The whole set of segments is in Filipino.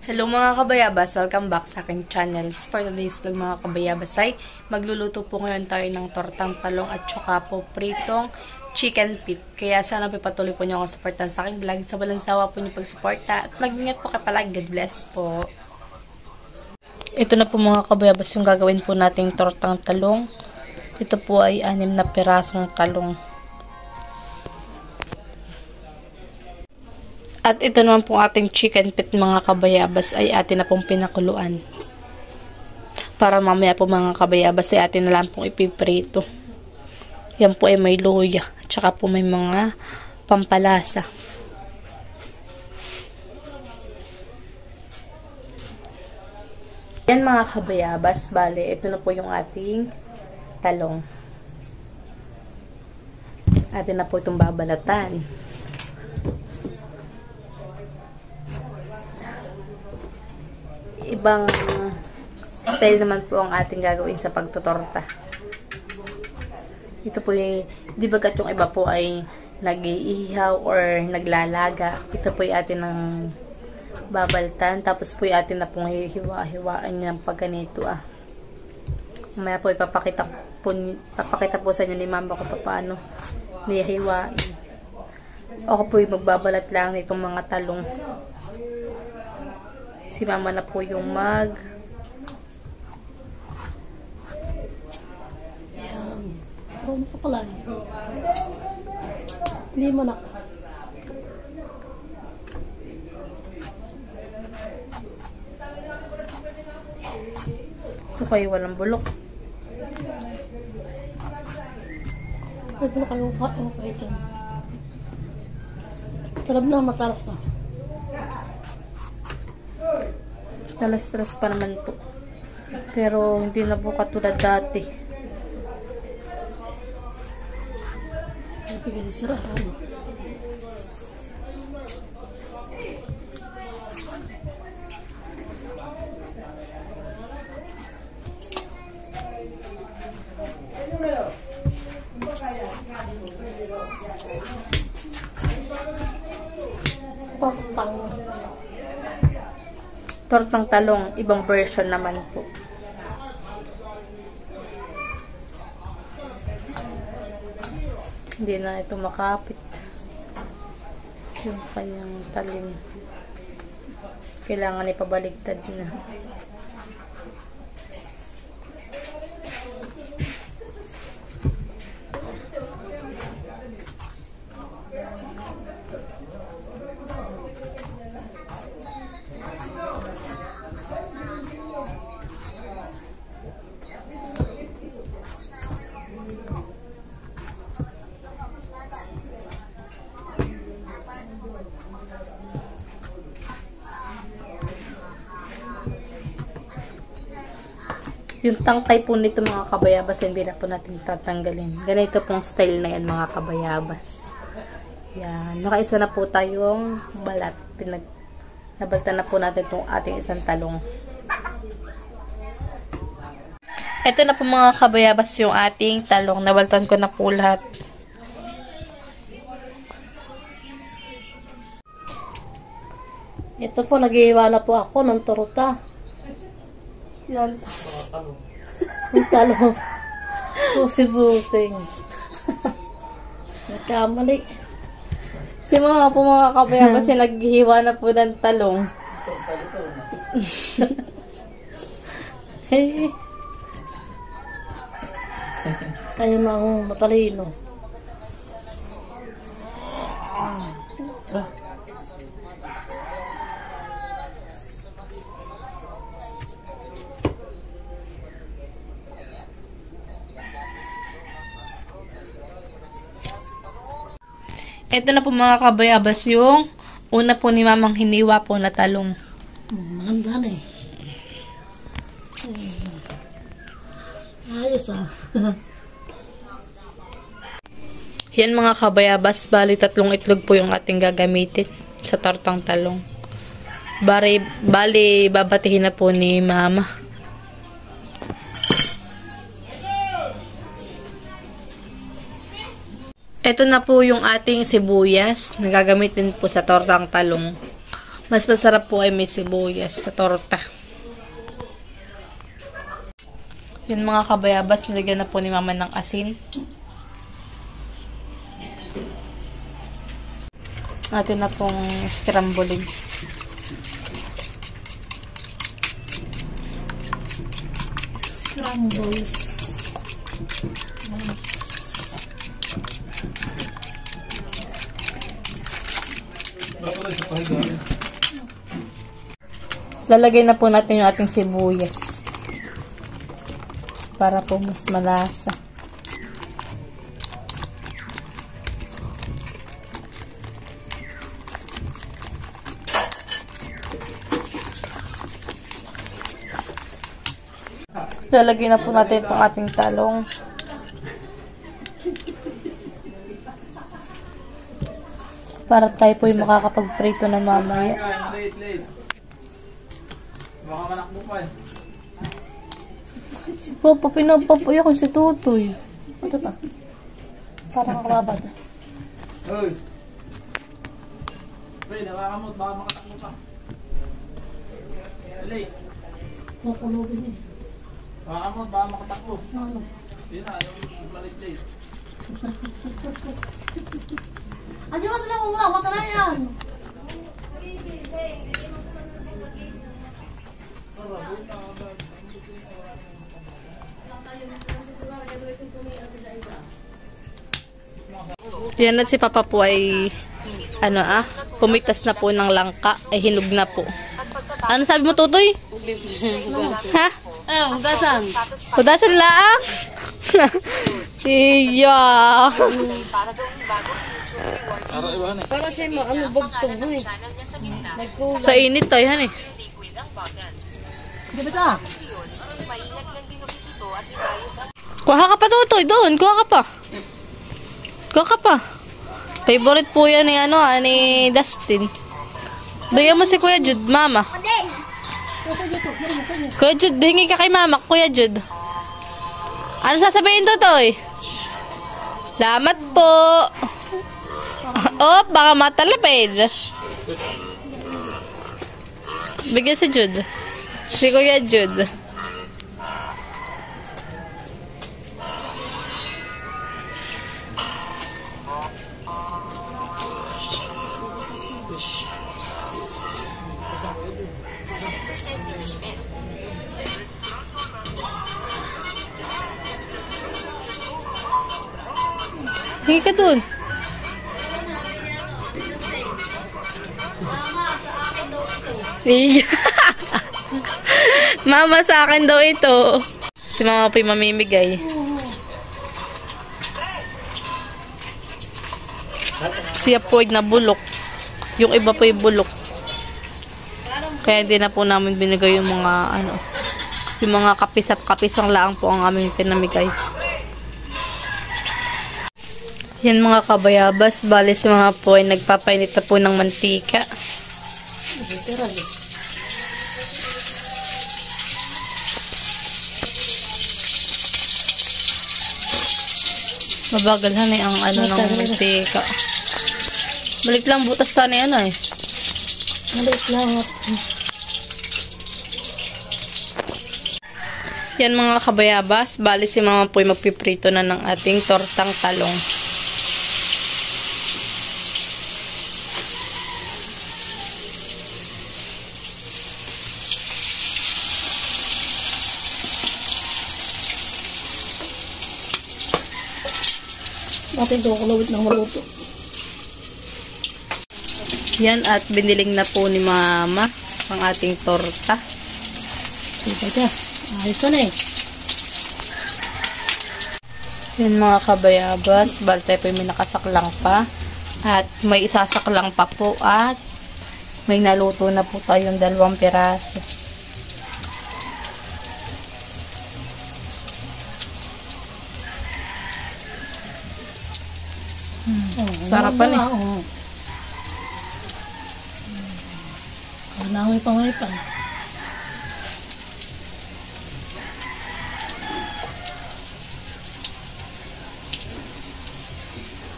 Hello mga kabayabas! Welcome back sa aking channel. For today's vlog mga kabayabas ay magluluto po ngayon tayo ng tortang talong at saka po pritong chicken feet. Kaya sana po patuloy po niyo akong supportan sa aking vlog. Sa walang sawa po niyo pagsuporta at mag-ingat po kayo palagi. God bless po. Ito na po mga kabayabas yung gagawin po nating tortang talong. Ito po ay 6 na pirasong talong. At ito naman po ating chicken feet mga kabayabas ay atin na pong pinakuluan. Para mamaya po mga kabayabas ay atin na lang pong ipiprito. Yan po ay may luya at saka po may mga pampalasa. Yan mga kabayabas, bale, ito na po yung ating talong. Atin na po itong babalatan. Ibang style naman po ang ating gagawin sa pagtutorta. Ito po yung, di ba yung iba po ay nag-iihaw or naglalaga. Ito po yung atin ng babaltan. Tapos po yung atin na pong hiwa-hiwaan ng pagganito Mamaya po ipapakita po sa inyo ni mama ko paano nihiwain. Ako po yung magbabalat lang nitong mga talong. Si mama na po yung Yan. Ano pa pala? Hindi mo na. Ito kayo walang bulok. May bulok kayo okay dyan. Talab na, matalas pa. Talas-talas pa naman po. Pero hindi na po katulad dati. Pagpigil sira. Tortang talong, ibang version naman po. Hindi na ito makapit. Yung kanyang talim. Kailangan ipabaligtad na. Yung tangkay po nito mga kabayabas, hindi na po natin tatanggalin. Ganito pong style na yan mga kabayabas. Yan. Nakaisa na po tayong balat. Nabaltan na po natin itong ating isang talong. Ito na po mga kabayabas yung ating talong. Nabaltan ko na po lahat. Ito po, nag-iwala po ako ng turuta. Yan. Ang talong. Pusi-pusing. Nagkamali. Si mga po mga kabayabas naghihiwa na po ng talong. Hey. Kayo na ang matalino. Ito na po mga kabayabas yung una po ni mamang hiniwa po na talong. Maganda na Ayos Yan mga kabayabas, bali 3 itlog po yung ating gagamitin sa tortang talong. Bali babatihin na po ni mama. Ito na po yung ating sibuyas na gagamitin po sa tortang talong. Mas masarap po ay may sibuyas sa torta. Yan mga kabayabas, nilagyan na po ni mama ng asin. Atin na pong scrambling. Scrambles. Lalagay na po natin yung ating sibuyas. Para po mas malasa. Lalagay na po natin itong ating talong. Para tayo po yung makakapag-prito na mamaya. Late. Baka manakbo pa eh. Si Papa, pinapapuya ko si Tutoy. Ito pa. Parang nakababad. Hoy! Pre, hawakan mo, baka makatakbo pa. Late. Makulubin eh. Hawakan mo, baka makatakbo. Ano? Yun na, yung late. Adi, wag lang uwa. Wag na yan. Yan at si Papa po ay pumitas na po ng langka, ay hinog na po. Ano sabi mo, Tutoy? Ha? Hugasan. Hudasan laang? Iya. Para siya bugtog eh. Sa init tayo, han eh. Di ba ito? Kuha ka pa, Tutoy, doon. Kuha ka pa. Kuha ka pa. Favorite po yan ni Dustin. Bigyan mo si Kuya Jude, Mama. Kuya Jude, hingi ka kay Mama, Kuya Jude. Ano sasabihin, Tutoy? Salamat po. Oh, baka matalapid. Bigyan si Jude. Si Kuya Jude. Hingi ka dun. Mama, sa akin daw ito. Si Mama po'y mamimigay. Siya po'y nabulok. Yung iba po'y bulok. Kaya hindi na po namin binigay yung mga yung mga kapisap-kapisang laang po ang aming pinamigay. Yan mga kabayabas, bali si mga po ay nagpapainit na po ng mantika. Mabagalhan eh ang ng mantika. Balik lang butas sana eh. Maliit lang. Yan mga kabayabas, bali si mama po ay magpiprito na ng ating tortang talong. Natin ito kulawit ng maluto. Yan at biniling na po ni mama ang ating torta. Diba ito? Ayos na eh. Yan mga kabayabas, bali tayo po may nakasaklang pa. At may isasaklang pa po at may naluto na po tayong 2 piraso. Sarapan eh. Nangoy pa.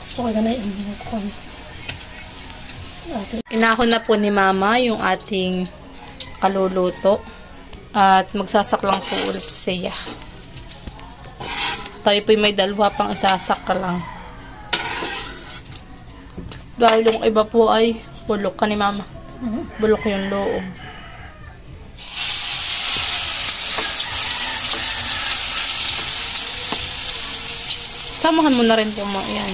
So, kaya na yung Inahon na po ni Mama yung ating kaluluto. At magsasaklang po ulit siya. Tayo po may dalawa pang isasaklang. Dahil yung iba po ay bulok ka ni Mama. Bulok yung loob. Samahan mo na rin po mo. Yan.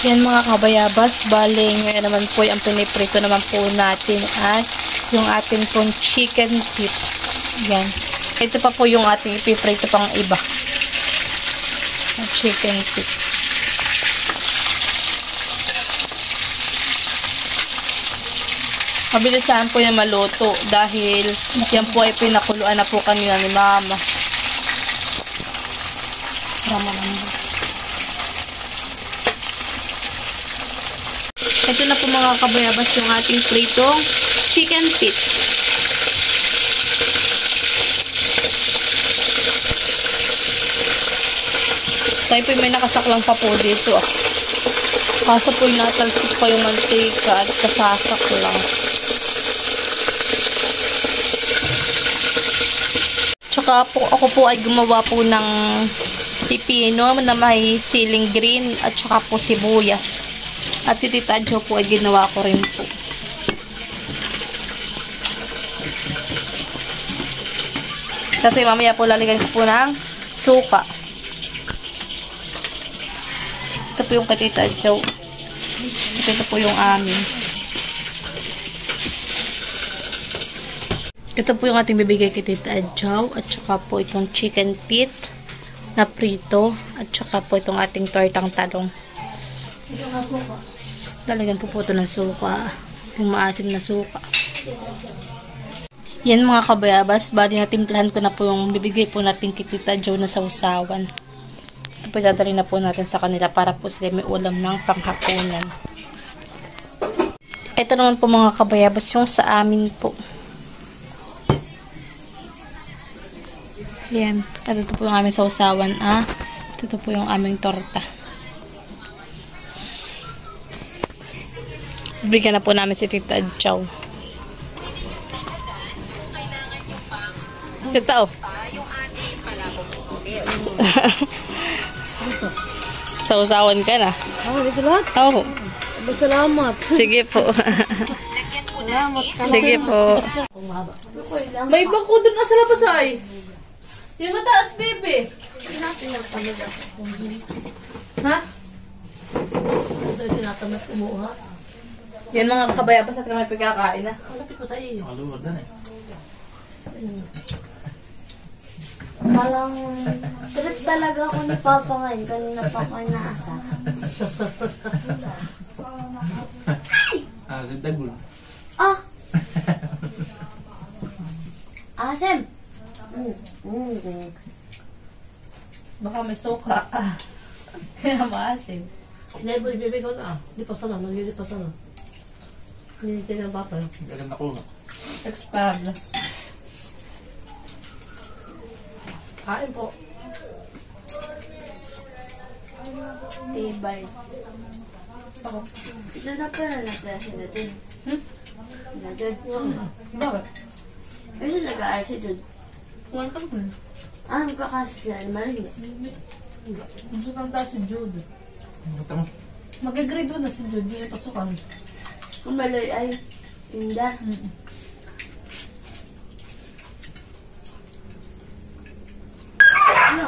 Yan mga kabayabas. Bale, ngayon naman po ang piniprito naman po natin ay yung ating pong chicken feet. Yan. Ito pa po yung ating ipiprito pang iba. Chicken feet. Mabilisan po yung maluto dahil yan po ay pinakuluan na po kanina ni Mama. Ito na po mga kabayabas yung ating pritong chicken feet. Tayo po may nakasaklang pa po dito. Kaso po yung natalsik pa yung mantika at kasasak lang. Tsaka po ako po ay gumawa po ng pipino na may siling green at tsaka po sibuyas. At si Tita Jo po ay ginawa ko rin po. Kasi mamaya po lalagyan ko po ng suka. Ito po yung kay Tita Jo. Ito po yung amin. Ito po yung ating bibigay kay Tita Jo. At saka po itong chicken feet na prito. At saka po itong ating tortang talong. Lalagyan po po ito ng suka. Yung maasim na suka. Yan mga kabayabas. Bali natimplahan ko na po yung bibigay po natin kay Tita Jo na sausawan. Ito po dadali na po natin sa kanila para po sila may ulam ng panghapunan. Ito naman po mga kabayabas yung sa amin po. Yan. Ito po yung aming sausawan. Ito po yung aming torta. Bigyan na po namin si Tita Jo. Tita, oh. Sausawan ka na. Dito lahat? Oo. Salamat. Sige po. Salamat ka. Sige po. May bangko doon na sa labas ay. Yung mataas, baby. Ha? Ito yung tinatamad kumuha. Yan mga kabayabas at kami pagkakain na. Malapit ko sa iyo. Maluwag na eh. Parang trip talaga ako ni Papa ngayon. Kanina pa ako inaasa. Si Dagul. Ah! Asem! Baka may suka. Kaya maasim. Hindi, ibibigay ko na. Lipasan na. Naglilipasan na. Hindi kayo ng bata. Gaganda ko nga. Expired na. Kain po. Tibay. Ito na pala na-klase na din. Na din. Bakit? Kasi nag-aarsi dun. Wala ka mo. Magkakasya na maling. Gusto kang tayo si Jude. Mata mo. Mag-grade 1 na si Jude. Hindi ay pasukan. Kung maloy ay tinda. Ano?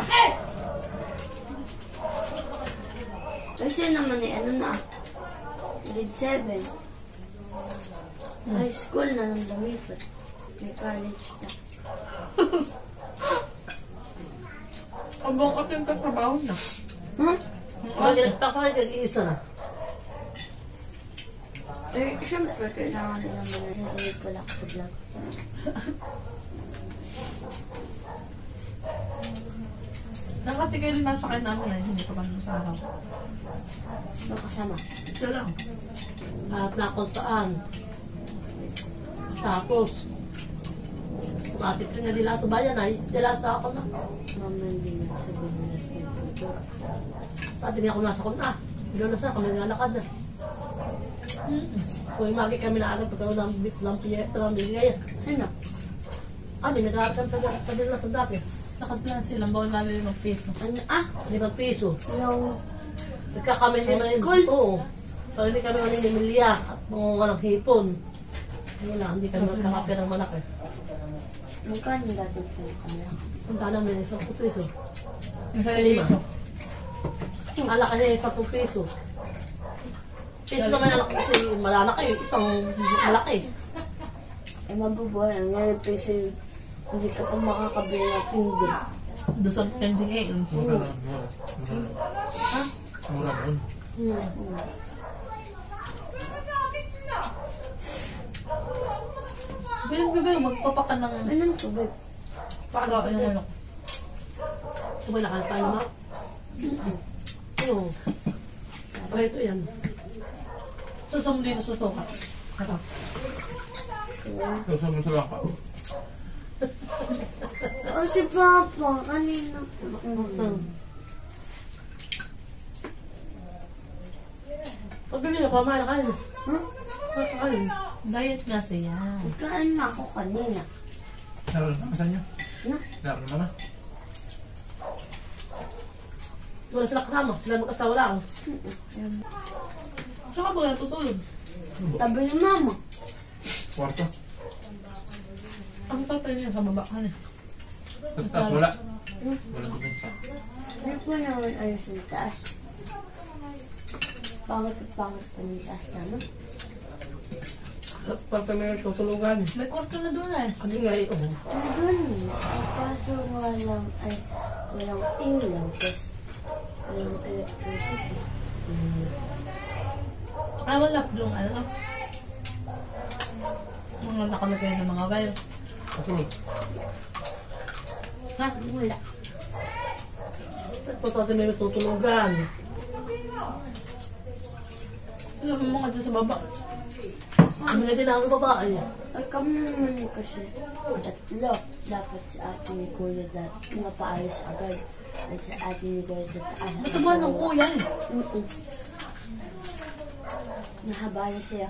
Kasi naman ano na. Grade 7. High school na nang lumipat. May college na. Abang ating tatrabaho na. Huh? Nag-iisa na. Eh, syempre, kailangan na naman na rin palakpod lang. Nakatigay rin nasa kain namin na hindi ka ba sa araw. Makasama. Ito lang. At na kung saan. Tapos, kung ate pa nga nila sa bayan ay, nila sa ako na. Mama hindi na sa buhay. Dati nga ako nasa kuna. Doon na sa kami nalakad na. Kung magi kami na agad pagkaw ng bigay. Ano? Kami nag-aaral kami na sa dati. Nakaplan silang bawal namin 5 piso. Ano? 5 piso. Yung Pagka kami School? Oo. Pag hindi kami maninimilya at mga walang hipon. Wala, hindi kami magkakapira ng malaki. magkano dati po kami? Ang tanong nila, 10 piso. Yung sa lima. Alak kasi 10 piso. Piso naman alak kasi malala kayo, isang malaki. Eh, mabubuhay. Ang ngayon piso yung hindi ka pa makakabili ng hindi. Doon sa pending eh. Mura na. Mura na. Bilang magpapakan ng Anong tubig? paano yung ano. Kung may nakalpa naman. Oo. Okay, ito yan. Susum din susuka. Ito. Gusto mo sa lang pa. O si Papa, kanina po. Pag bibili ko, kumain na kain. Huh? Kain. Diet nga siya. Kain na ako kanina. Naroon na, saan niya? Na? Naroon na. Wala sila kasama, sila mag-asawa lang. Saka ba natutulog? Tabi ni Mama. Kwarto. Ang tatay niya sa baba ka na. Taas wala. Wala dun sa. Hindi ko naman ayos yung taas. Pangit at pangit pa yung taas naman. Pag may tutulugan. May kwarto na doon eh. Kami nga eh, oo. Doon, ang kaso nga lang ay walang ilaw, tapos walang electricity. Ah, wala doon ano. Mga nakalagay ng mga wire. Patulog. Ha? Wala. Ito natin may tutulugan. Sila mo mga dyan sa baba. Kami na din ang babae. Ay, kami naman eh kasi tatlo. Dapat sa atin ni Kuya mapaayos agad. At sa atin ni Kuya sa taas. Mataba ng kuya eh. Nahaba na siya.